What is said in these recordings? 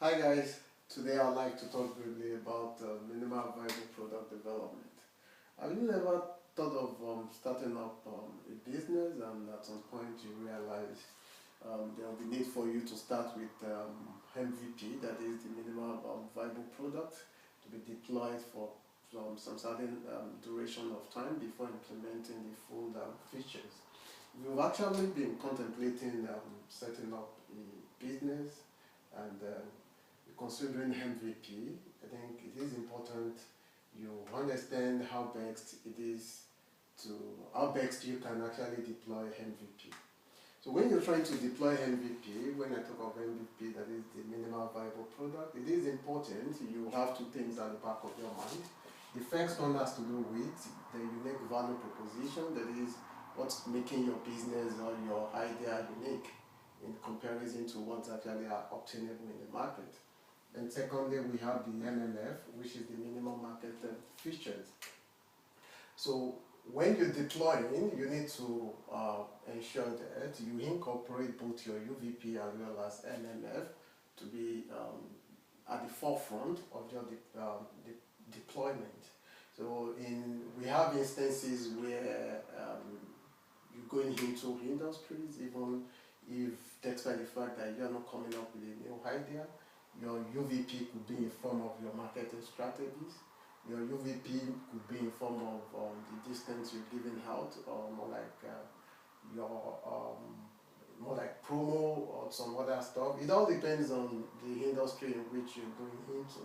Hi guys, today I'd like to talk briefly about minimal viable product development. Have you ever thought of starting up a business and at some point you realize there will be need for you to start with MVP, that is the minimal viable product, to be deployed for some certain duration of time before implementing the full features. If you've actually been contemplating setting up a business and considering MVP, I think it is important you understand how best you can actually deploy MVP. So when you're trying to deploy MVP, when I talk of MVP, that is the minimal viable product, it is important you have two things at the back of your mind. The first one has to do with the unique value proposition, that is what's making your business or your idea unique in comparison to what's actually obtainable in the market. And secondly, we have the MMF, which is the minimum market features. So when you're deploying, you need to ensure that you incorporate both your UVP as well as MMF to be at the forefront of your deployment. So we have instances where you're going into industries, even if despite the fact that you're not coming up with a new idea, your UVP could be in form of your marketing strategies. Your UVP could be in form of the distance you're giving out, or more like more like promo or some other stuff. It all depends on the industry in which you're going into.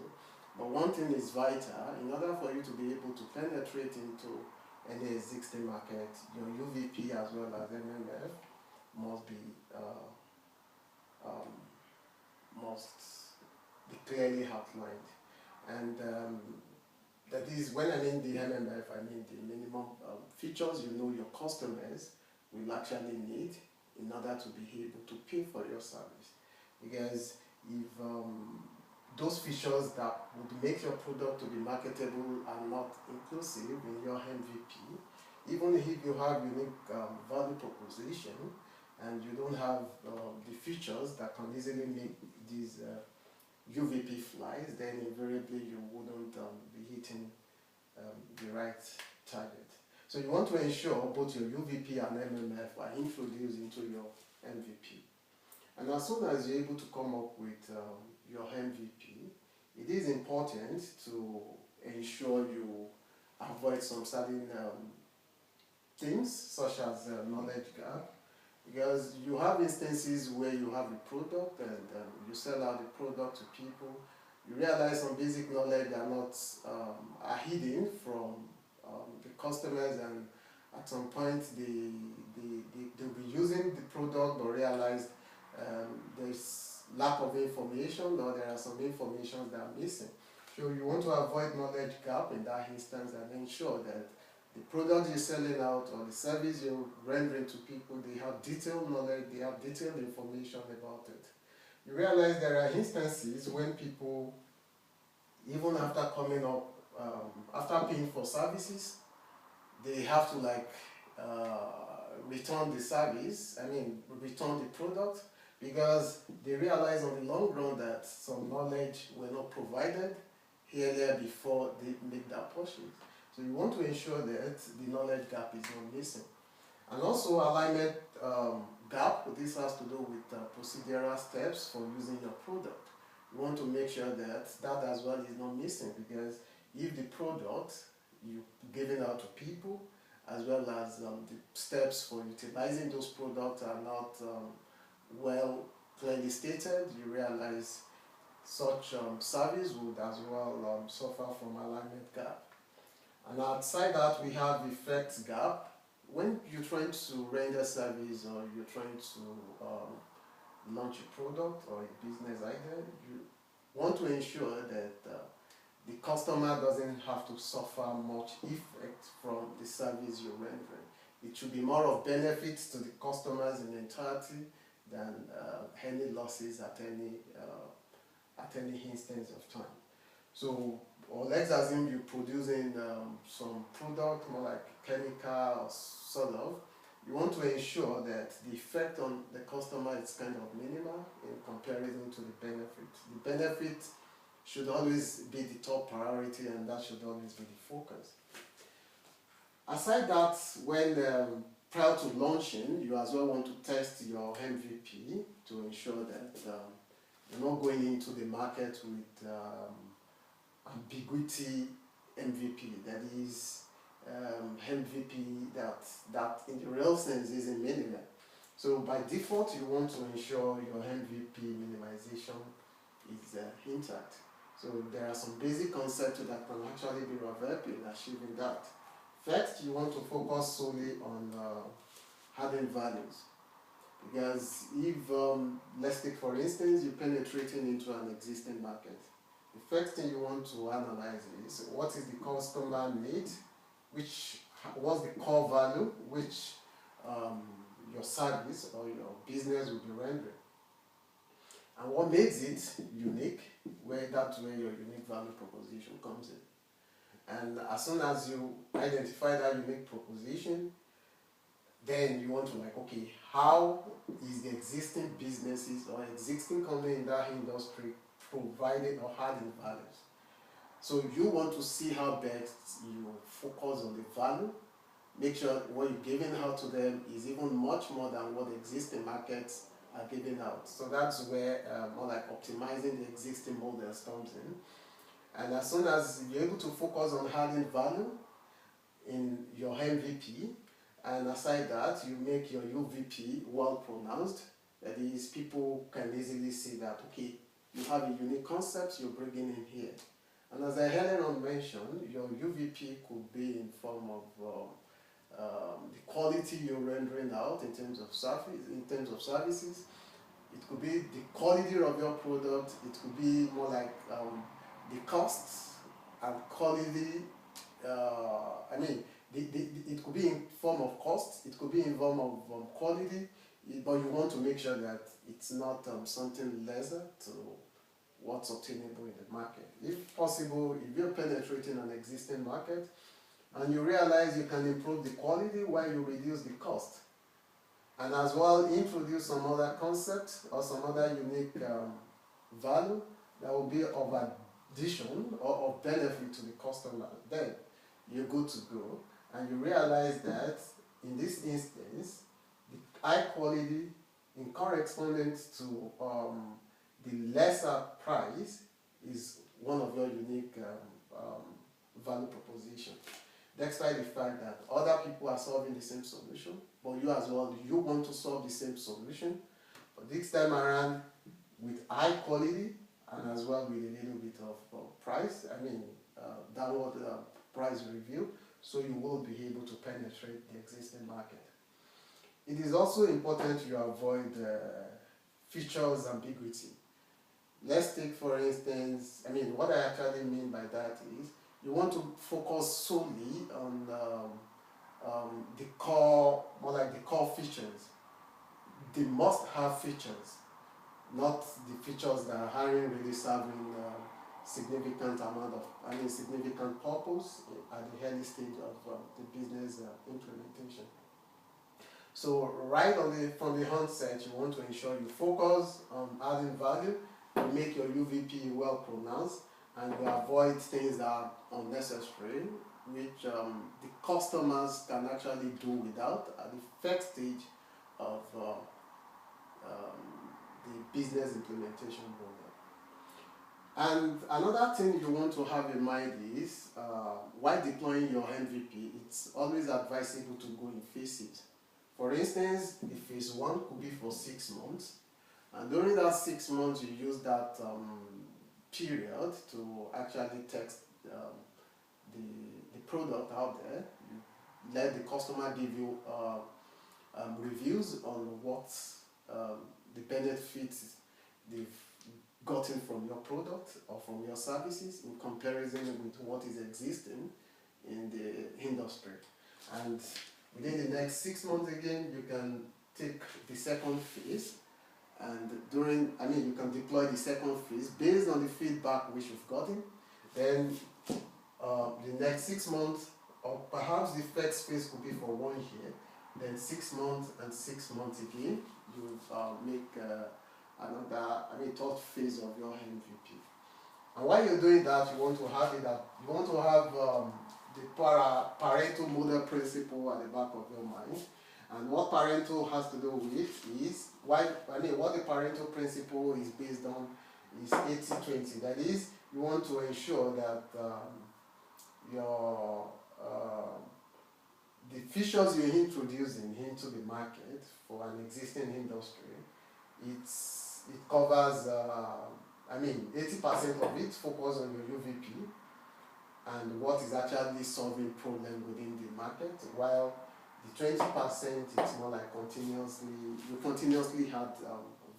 But one thing is vital: in order for you to be able to penetrate into any existing market, your UVP as well as MMF must be clearly outlined. And that is, when I mean the MMF, I mean the minimum features you know your customers will actually need in order to be able to pay for your service. Because if those features that would make your product to be marketable are not inclusive in your MVP, even if you have unique value proposition and you don't have the features that can easily make these UVP flies, then invariably you wouldn't be hitting the right target. So you want to ensure both your UVP and MMF are introduced into your MVP. And as soon as you're able to come up with your MVP, it is important to ensure you avoid some certain things such as knowledge gap, because you have instances where you have a product and you sell out the product to people. You realize some basic knowledge are hidden from the customers, and at some point they'll be using the product but realize there's lack of information, or there are some information that are missing. So you want to avoid knowledge gap in that instance and ensure that the product you're selling out or the service you're rendering to people, they have detailed knowledge, they have detailed information about it. You realize there are instances when people, even after coming up, after paying for services, they have to return the service, return the product, because they realize on the long run that some knowledge were not provided earlier before they make that purchase. So you want to ensure that the knowledge gap is not missing. And also alignment gap, this has to do with procedural steps for using your product. You want to make sure that that as well is not missing, because if the product you're giving out to people, as well as the steps for utilizing those products are not well clearly stated, you realize such service would as well suffer from alignment gap. And outside that, we have effects gap. When you're trying to render service or you're trying to launch a product or a business idea, you want to ensure that the customer doesn't have to suffer much effect from the service you're rendering. It should be more of benefits to the customers in entirety than any losses at any instance of time. So, or let's assume you're producing some product, more like chemical or sort of, you want to ensure that the effect on the customer is kind of minimal in comparison to the benefit. The benefit should always be the top priority, and that should always be the focus. Aside that, when prior to launching, you as well want to test your MVP to ensure that you're not going into the market with ambiguity MVP, that is MVP that in the real sense is a minimum. So by default, you want to ensure your MVP minimization is intact. So there are some basic concepts that can actually be revealed in achieving that. First, you want to focus solely on adding values. Because if, let's take for instance, you're penetrating into an existing market, the first thing you want to analyze is what is the customer need, what's the core value which your service or your business will be rendering, and what makes it unique, that's where your unique value proposition comes in. And as soon as you identify that unique proposition, then you want to okay, how is the existing businesses or existing company in that industry providing or adding values? So you want to see how best you focus on the value, make sure what you're giving out to them is even much more than what the existing markets are giving out. So that's where more like optimizing the existing models comes in. And as soon as you're able to focus on adding value in your MVP, and aside that, you make your UVP well pronounced, that is, people can easily see that, okay, you have a unique concept you're bringing in here. And as I earlier on mentioned, your UVP could be in form of the quality you're rendering out in terms of services. It could be the quality of your product. It could be more like the costs and quality. It could be in form of cost. It could be in form of quality. But you want to make sure that it's not something lesser to what's obtainable in the market. If possible, if you're penetrating an existing market and you realize you can improve the quality while you reduce the cost, and as well introduce some other concept or some other unique value that will be of addition or of benefit to the customer, then you're good to go. And you realize that in this instance, the high quality in correspondence to the lesser price is one of your unique value proposition. Despite the fact that other people are solving the same solution, but you as well, you want to solve the same solution, but this time around with high quality and as well with a little bit of price, downward price review, so you will be able to penetrate the existing market. It is also important you avoid features ambiguity. Let's take for instance, what I actually mean by that is you want to focus solely on the core, more like the core features, the must-have features, not the features that aren't really serving significant amount of, significant purpose at the early stage of the business implementation. So right from the onset, you want to ensure you focus on adding value, you make your UVP well pronounced, and you avoid things that are unnecessary, which the customers can actually do without at the first stage of the business implementation program. And another thing you want to have in mind is, while deploying your MVP, it's always advisable to go in phases. For instance, the phase 1 could be for 6 months, and during that 6 months, you use that period to actually test the product out there. You let the customer give you reviews on what the benefits they've gotten from your product or from your services in comparison with what is existing in the industry. And within the next 6 months again, you can take the second phase, and you can deploy the second phase based on the feedback which you've gotten. Then the next 6 months, or perhaps the first phase could be for 1 year. then 6 months and 6 months again, you make another, third phase of your MVP. And while you're doing that, you want to have the Pareto model principle at the back of your mind. And what Pareto has to do with is, what the Pareto principle is based on is 80-20. That is, you want to ensure that the features you're introducing into the market for an existing industry, it covers 80% of it focus on your UVP and what is actually solving problem within the market, while the 20% it's more like you continuously add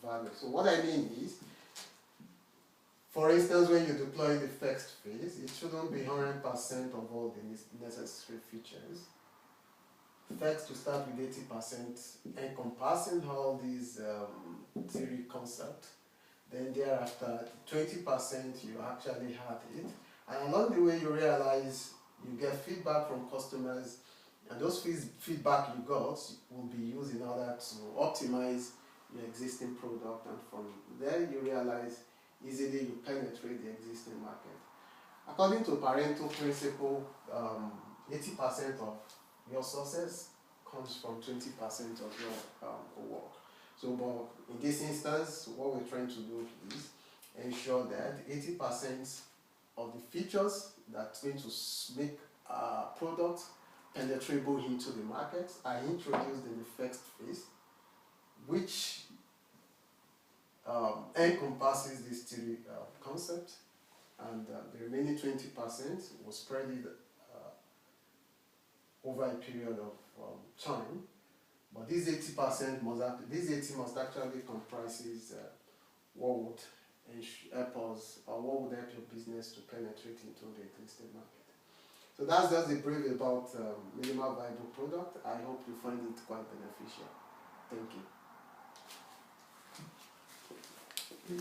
value. So what I mean is, for instance, when you deploy the first phase, it shouldn't be 100% of all the necessary features. First, to start with 80% encompassing all these theory concepts. Then thereafter, 20% you actually have it. And along the way, you realize you get feedback from customers, and those feedback you got will be used in order to optimize your existing product. And from there, you realize easily you penetrate the existing market. According to Pareto principle, 80% of your success comes from 20% of your work. So, but in this instance, what we're trying to do is ensure that 80% of the features that are going to make a product penetrable into the market are introduced in the first phase, which encompasses this theory concept, and the remaining 20% was spread over a period of time. But these 80% must actually comprises what would help us, or what would help your business to penetrate into the existing market. So that's just a brief about minimal viable product. I hope you find it quite beneficial. Thank you.